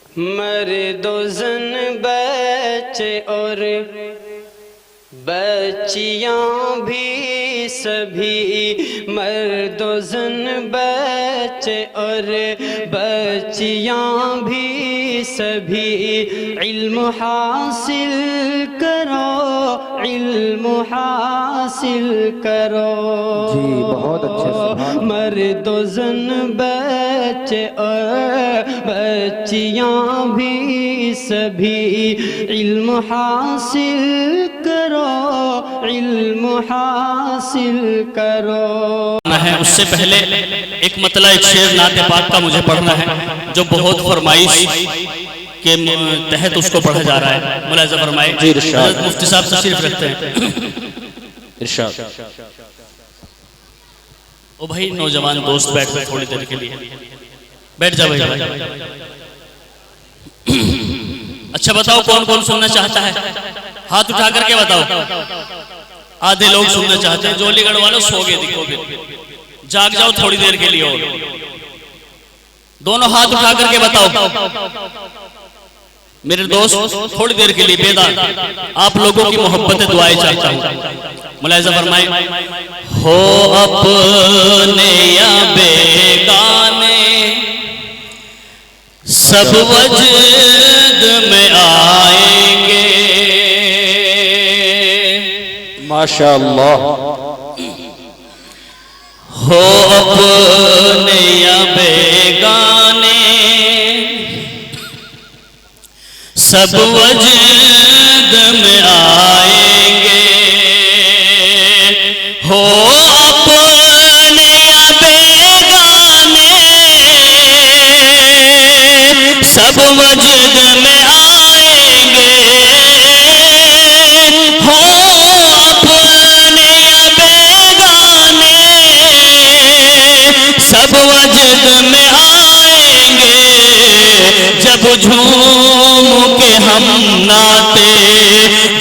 मर्दो ज़न बच्चे और बच्चियाँ भी सभी, मर्दो ज़न बच्चे और बच्चियाँ भी सभी, इल्म हासिल करो, इल्म हासिल करो। जी बहुत अच्छे। मर्दो ज़न बच्चे और बच्चियाँ भी सभी, इल्म हासिल करो, इल्म हासिल करो। है उससे पहले एक मतला एक शेर नाते पाक का मुझे पढ़ना है जो बहुत फरमाइश के तहत उसको पढ़ा जा रहा है। मुलाज़ा फरमाए। हज़रत मुफ्ती साहब तशरीफ रखते हैं। इरशाद। ओ भाई नौजवान दोस्त बैठ गए थोड़ी देर के लिए, बैठ जा भाई। अच्छा बताओ कौन कौन सुनना चाहता है, हाथ उठा करके बताओ। आधे लोग सुनना चाहते हैं। जोलीगढ़ वालों सो गए, दिखो जाग जाओ थोड़ी देर के लिए और दोनों हाथ उठा करके बताओ। मेरे दोस्त थोड़ी देर के लिए बेदार आप लोगों की मोहब्बत दुआएं चाहता हूं। मुलाज़ा फरमाए। हो अपने या बेगाने सब वजद में आएंगे। माशाअल्लाह। हो अपने या बेगाने सब वजद में आएंगे। हो अपने या बेगाने सब वजद में आएंगे। हो अपने या बेगाने सब वजद में आएंगे। जब झूम के हम नाते,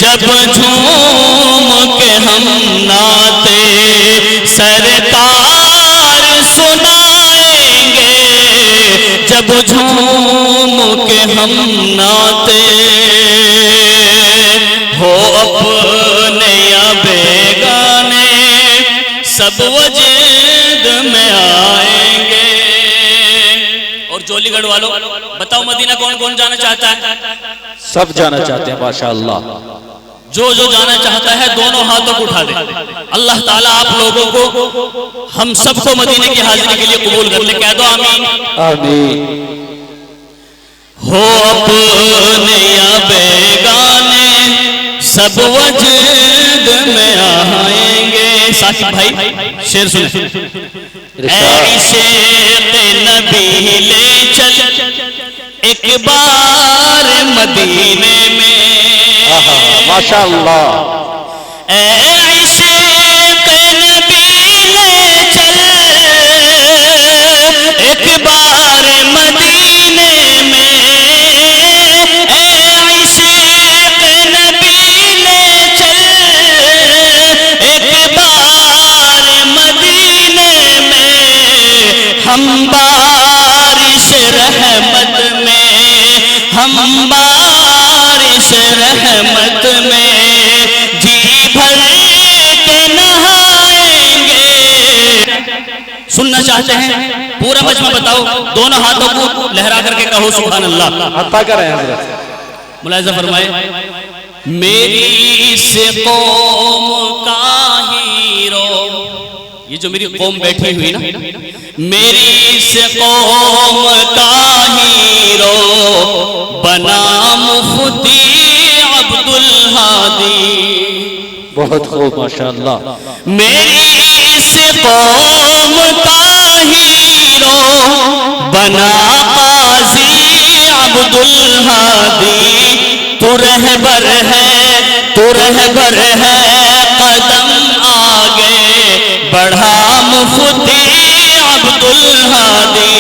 जब झूम के हम नाते सरकार सुनाएंगे। जब झूम के हम नाते हो अपने या बेगाने सब वजद में आएंगे। और जोलीगढ़ वालों बताओ मदीना कौन कौन जाना चाहता है? सब जाना चाहते हैं माशाअल्लाह। जो जो जाना चाहता है दोनों हाथों को उठा दे। अल्लाह ताला आप लोगों को हम सबको मदीने की हाजिरी के लिए कबूल कर ले। कह दो आमीन। आमीन। हो अपने या बेगाने सब वजद में आएंगे। साकिब भाई शेर सुने। ऐसे नबी ले चल एक बार मदीने में। माशाअल्लाह। ऐसे नबी ले चल एक बार मदीने में। ऐसे नबी ले चल एक बार मदीने में। हम बारिश रहमत में, हम बारिश रहमत में जी भर के नहाएंगे। सुनना चाहते हैं पूरा मजमा बताओ। दोनों हाथों को लहरा करके कहो सुभान अल्लाह। अता करें हज़रत। मुलाज़ा फरमाए। मेरी इस कौम का हीरो, ये जो मेरी कौम बैठी हुई ना, मेरी इस कौम का हीरो बना मुफ्ती अब्दुल हादी। बहुत खूब माशाअल्लाह। मेरी इस कौम का हीरो बना काजी अब्दुल हादी। तू रहबर है, तू रहबर है, कदम आगे बढ़ा मुफ्ती अब्दुल हादी।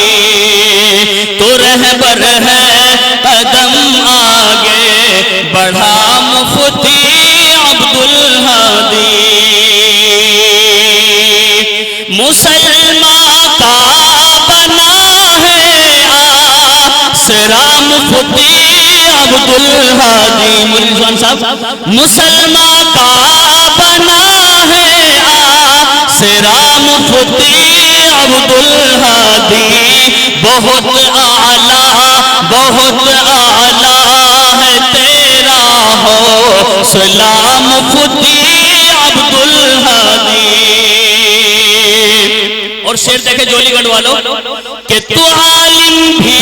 तू रहबर है, कदम आगे बढ़ा मुफ्ती अब्दुल हादी। मुसलमान का बना है आसरा मुफ्ती अब्दुल हादी मुरीद साहब मुसलमान का बना है आसरा मुफ्ती अब्दुल हादी बहुत आला है तेरा हौसला मुफ्ती अब्दुल हादी। और शेर देखे जोलीगढ़ वालों कि तू आलिम भी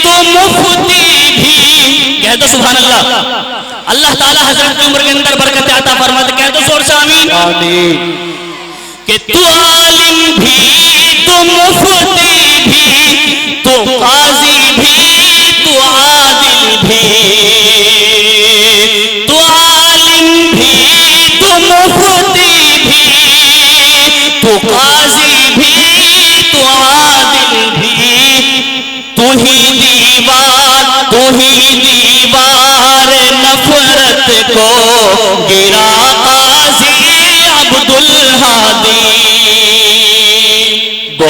तू मुफ्ती भी, कह दो सुभान अल्लाह। अल्लाह ताला हजरत की उम्र के अंदर बरकत आता फरमाते, कह दो जोर से आमीन। कि तू आलिम भी तू मुफ्ती भी तू काजी भी तू आदिल भी, तू आलिम भी तू मुफ्ती भी तू काजी भी तू आदिल भी, तू ही दीवार नफरत को गिरा काजी अब्दुल हादी।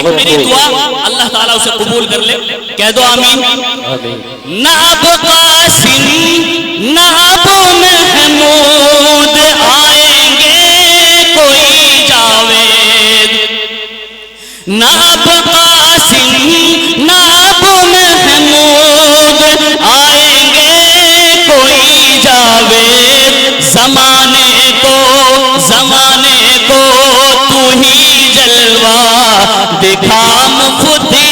मेरी दुआ अल्लाह ताला उसे कबूल कर ले, कह दो आमीन। ना अब कासिम ना अब महमूद आएंगे कोई जावेद, ना अब कासिम ना अब महमूद आएंगे कोई जावेद, जमाने को तू ही जलवा दिखा मुफ्ती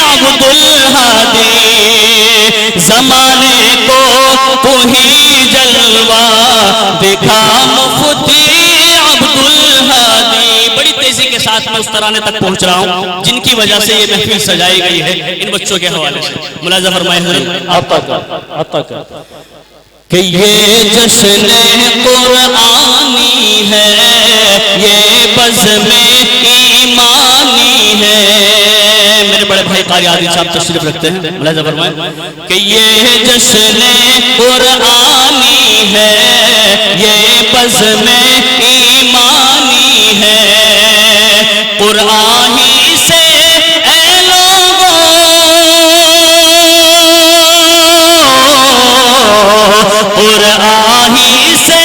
अब्दुल हादी, जमाने को तू ही जलवा दिखा मुफ्ती अब्दुल हादी। बड़ी तेजी के साथ मैं उस तराने तक पहुंच रहा हूं जिनकी वजह से ये महफिल सजाई गई है इन बच्चों के हवाले से। मुलाजा फरमाए कि ये जश्न कुरानी है, ये बज़्म ईमानी है। मेरे बड़े भाई कारी आदिल साहब तशरीफ रखते हैं, मुलाजा फरमाएं कि ये जश्न कुरानी है, ये बज़्म ईमानी है। कुरानी से ऐ लोगों कुरानी से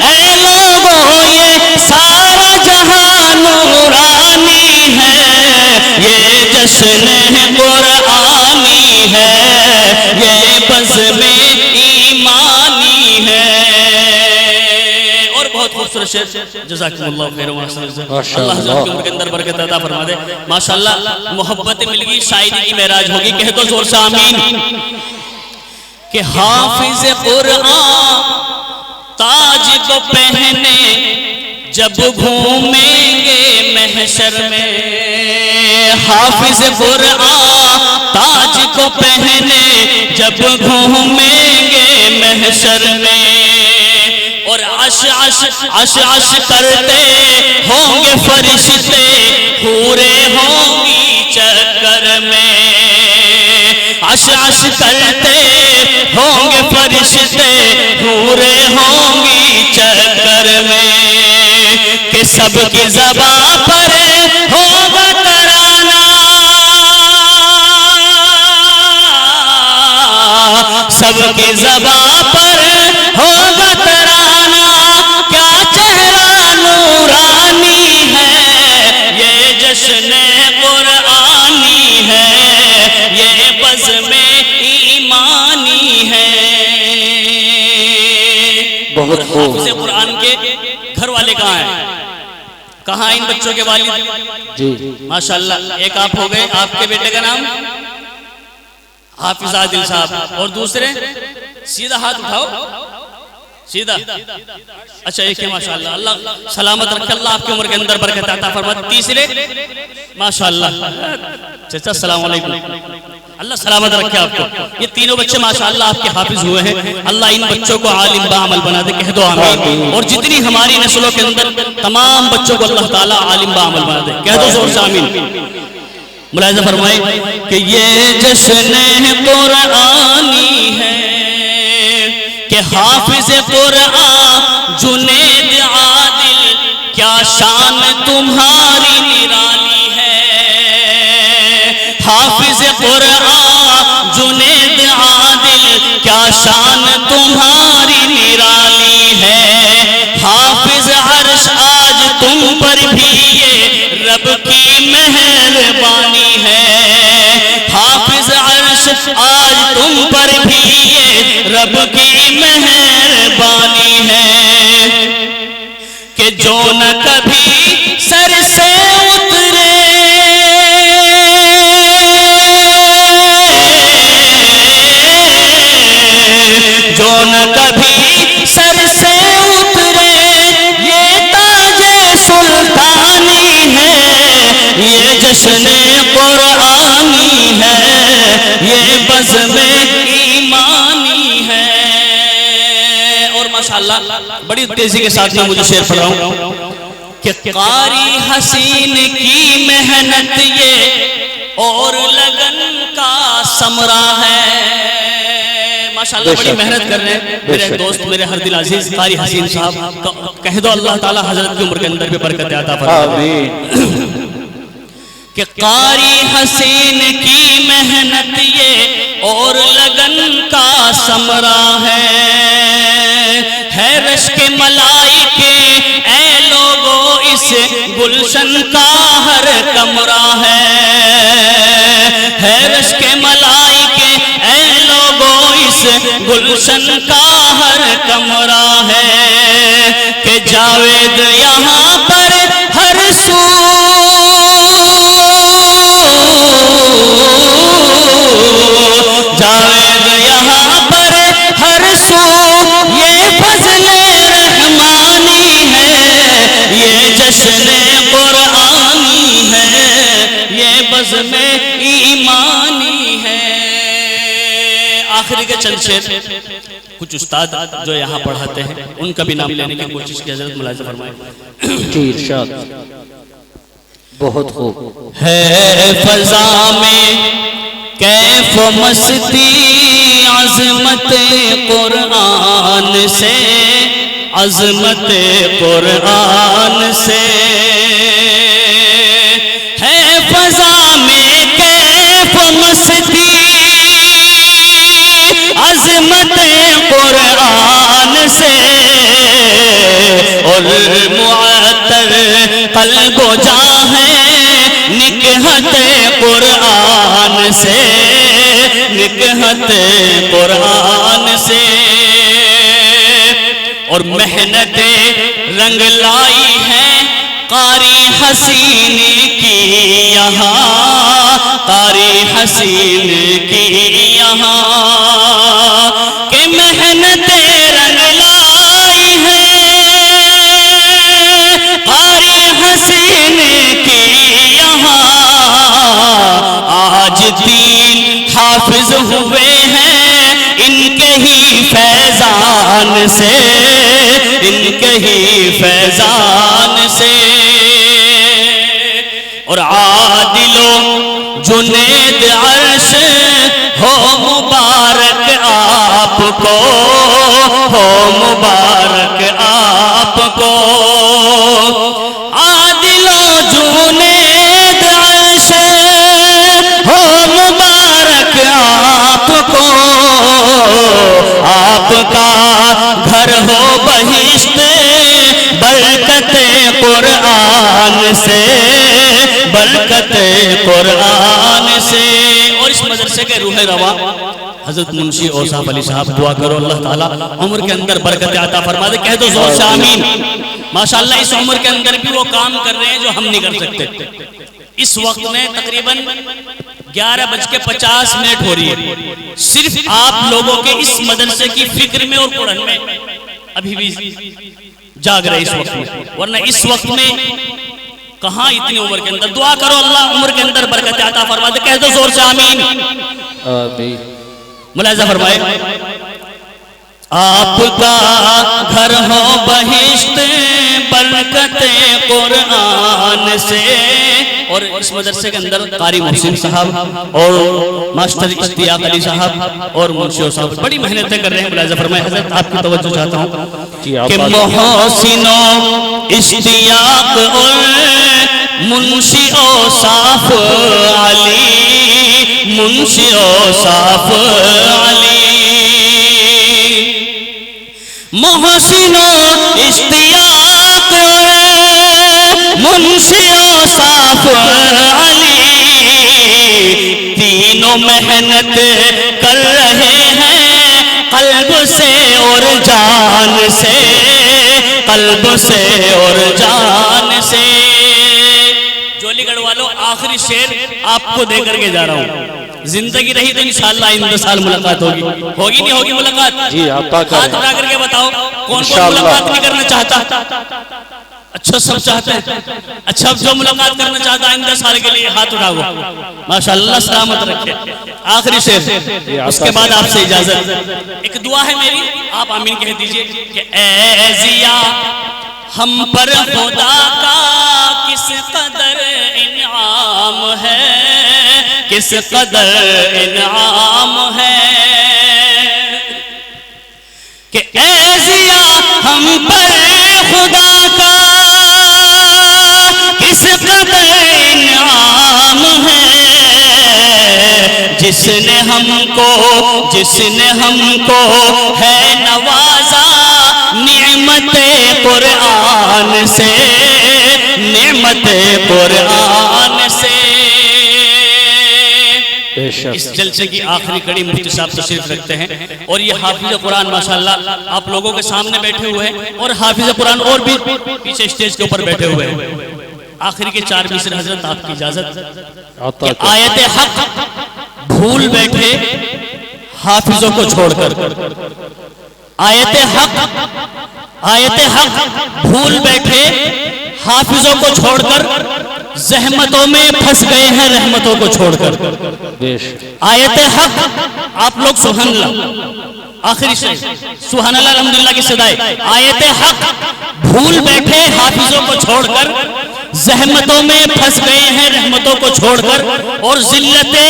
ऐ लोगों ये सारा जहां नूरानी है, ये जश्न कुरानी है, ये बज़्म ईमानी है। और बहुत खूबसूरत शेर, जज़ाकुमुल्लाह खैर व अहसन। अल्लाह के अंदर बरकत अता फरमा दे। माशाअल्लाह मोहब्बत मिल गई, शायरी की महराज होगी, कह दो जोर से आमीन। कि हाफिज कुरान ताज को पहने जब घूमेंगे महशर में, हाफिज कुरान ताज को पहने जब घूमेंगे महशर में। और आश करते होंगे फरिश्ते, पूरे होंगी चक्कर में। आश करते होंगे फरिश्ते, पूरे होंगी चक्कर में। कि सबकी ज़बां पर होगा तराना, सबकी ज़बां पर होगा तराना। क्या चेहरा नूरानी है, ये जश्न कुरानी है, ये बज़्म ईमानी है। बहुत हाफिज़ कुरान के घर वाले कहाँ हैं? कहाँ इन बच्चों के वालिद? जी माशाअल्लाह। एक आप हो गए, आपके बेटे का नाम हाफिज आदिल साहब, और दूसरे सीधा हाथ उठाओ, सीधा। अच्छा एक है माशाअल्लाह, अल्लाह सलामत रखे, अल्लाह आपकी उम्र के अंदर बरकत अता फरमाए। तीसरे माशाअल्लाह चाचा सलाम अलैकुम, अल्लाह सलामत रखे आपको। ये तीनों बच्चे माशाअल्लाह आपके हाफिज हुए हैं, अल्लाह इन बच्चों को आलिम बाअमल बना दे, कह दो आमीन। और जितनी हमारी नस्लों के अंदर तमाम बच्चों को अल्लाह ताला आलिम बाअमल बना दे, कह दो जोर से आमीन। मुलाहिज़ा फरमाए कि ये जश्न कुरानी है, कि हाफिज कुरान जुनैद आदिल, क्या शान तुम्हारी निराली है। हाफिज कुरान जुनैद आदिल, क्या शान तुम्हारी निराली है, हाफिज अर्श आज तुम पर भी ये रब की मेहरबानी है, हाफिज अर्श आज तुम पर भी ये रब की मेहरबानी है, कि जो न कभी सर से उतरे, जो न कभी सर से उतरे, ये ताजे सुल्तानी है, ये जश्न कुरानी है, ये बज़्म ईमानी है। और माशाअल्लाह बड़ी तेजी के साथ मैं मुझे शेर पढ़ रहा हूं कि कारी हसीन की मेहनत ये और लगन का समरा है। माशाअल्लाह बड़ी मेहनत कर रहे हैं मेरे दोस्त, मेरे हर दिल अजीज कारी हसीन साहब। कह दो अल्लाह ताला हजरत की उम्र के अंदर भी बरकत अता फरमाए। कि कारी हसीन की मेहनत ये और लगन का समरा है रश्क मलाइके ऐ लोगों इस गुलशन का हर कमरा है रश्क मलाइके ऐ लोगों इस गुलशन का हर कमरा है, कि जावेद यहाँ पर हर सू, जावेद यहाँ पर हर सू, ये फज़ले रहमानी है, ये जश्न कुरानी है, ये बज़्म ईमानी है। आखिरी के चंद शेर कुछ उस्ताद जो यहाँ पढ़ाते हैं उनका भी नाम लेने की कोशिश की, हज़रत मुलाज़ा फरमाए। जी इरशाद। बहुत खूब। है फज़ा में कैफ मस्ती अज़मत कुरान से, अज़मत कुरान से, है फज़ा में कैफ मस्ती अज़मत कुरान से, और मुअत्तर क़ल्ब जाँ है निकहत कुरान से, निकहत कुरान से। और मेहनत रंग लाई है कारी हसीन की यहाँ, कारी हसीन की यहाँ, कि मेहनत रंग लाई है कारी हसीन की यहाँ। आज 3 हाफिज हुए हैं इनके ही फैजान से, इनके ही फैजान से। और आदिलो जुनेद अर्श हो मुबारक आपको, हो मुबारक आपको। आदिलो जुनेद अर्श हो मुबारक आपको, आपका घर हो बहिश्त बरकत कुरान से, बरकत कुरान से। और इस मदरसे के रूह रवा हजरत मुंशी औसाफ अली साहब, दुआ करो अल्लाह ताला उम्र के अंदर बरकत अता फरमा दे। कह दो जोर से आमीन। माशाअल्लाह इस उम्र के अंदर भी वो काम कर रहे हैं जो हम नहीं कर सकते। इस वक्त में तकरीबन 11:50 हो रही है। सिर्फ आप लोगों के इस मदरसे की फिक्र में और कुरान में अभी भी जाग रहे इस वक्त में, वरना इस वक्त में कहां इतनी उम्र के अंदर। दुआ करो अल्लाह उम्र के अंदर बरकत अता फरमा दे। कह दो जोर से आमीन। मुलाज़ा फरमाए। आपका घर हो बहिश्त बरकत कुरान से। और इस मदरसे के अंदर कारी मोहसिन साहब और मास्टर इश्तियाक अली साहब और मुंशी साहब बड़ी मेहनतें कर रहे हैं। मुलाज़ा फरमाए। हज़रत आपकी तवज्जो चाहता हूँ कि मोहसिनो इश्तियाक और मुंशी औसाफ अली, मुंशी औसाफ अली मोहसिनो इश्तियाक मुंशियो साफ अली तीनों मेहनत कर रहे हैं कल्ब से और जान से, कल्ब से और जान से। जोलीगढ़ वालों आखिरी शेर आपको दे करके जा रहा हूँ। जिंदगी रही तो इंशाअल्लाह आइंदा साल मुलाकात होगी, होगी नहीं होगी मुलाकात? जी आप हाथ उठा करके बताओ कौन कौन मुलाकात नहीं करना चाहता? अच्छा सब चाहते हैं। अच्छा जो मुलाकात करना चाहता है आइंदा साल के लिए हाथ उठाओ। माशाअल्लाह सलामत रखे। आखिरी शेर, उसके बाद आपसे इजाजत। एक दुआ है मेरी, आप आमीन कह दीजिए कि ऐ जिया हम पर खुदा का किस कदर इनाम है, किस कदर इनाम है कि ऐ जिया हम पर खुदा का किस कदर इनाम है, जिसने हमको है नवाजा निअमते कुरान से, निअमते कुरान से। इस जलसे की आखिरी कड़ी मुफ्ती साहब तशरीफ रखते हैं और ये हाफिज कुरान माशाअल्लाह आप लोगों के सामने बैठे हुए हैं और हाफिज कुरान और भी पीछे स्टेज के ऊपर बैठे हुए हैं। आखिरी के 4 मिसरे हजरत आपकी इजाजत कि आयत हक भूल बैठे हाफिजों को छोड़कर, आयत हक भूल बैठे हाफिजों को छोड़कर ज़हमतों में फंस गए हैं रहमतों को छोड़कर। आयत हक आप लोग सुबहानअल्लाह आखिरी से सुबहानअल्लाह अल्हम्दुलिल्लाह की सदाए। आयत हक भूल बैठे हाफिजों को छोड़कर ज़हमतों में फंस गए हैं रहमतों को छोड़कर और जिल्लते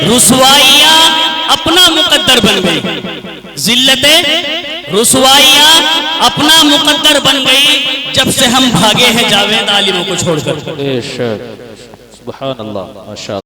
रुसवाइयां अपना मुकद्दर बन गई, जिल्लते रुसवाइयां अपना मुकद्दर बन गई जब से हम भागे हैं जावेद आलिमों को छोड़कर। सुभान अल्लाह माशा।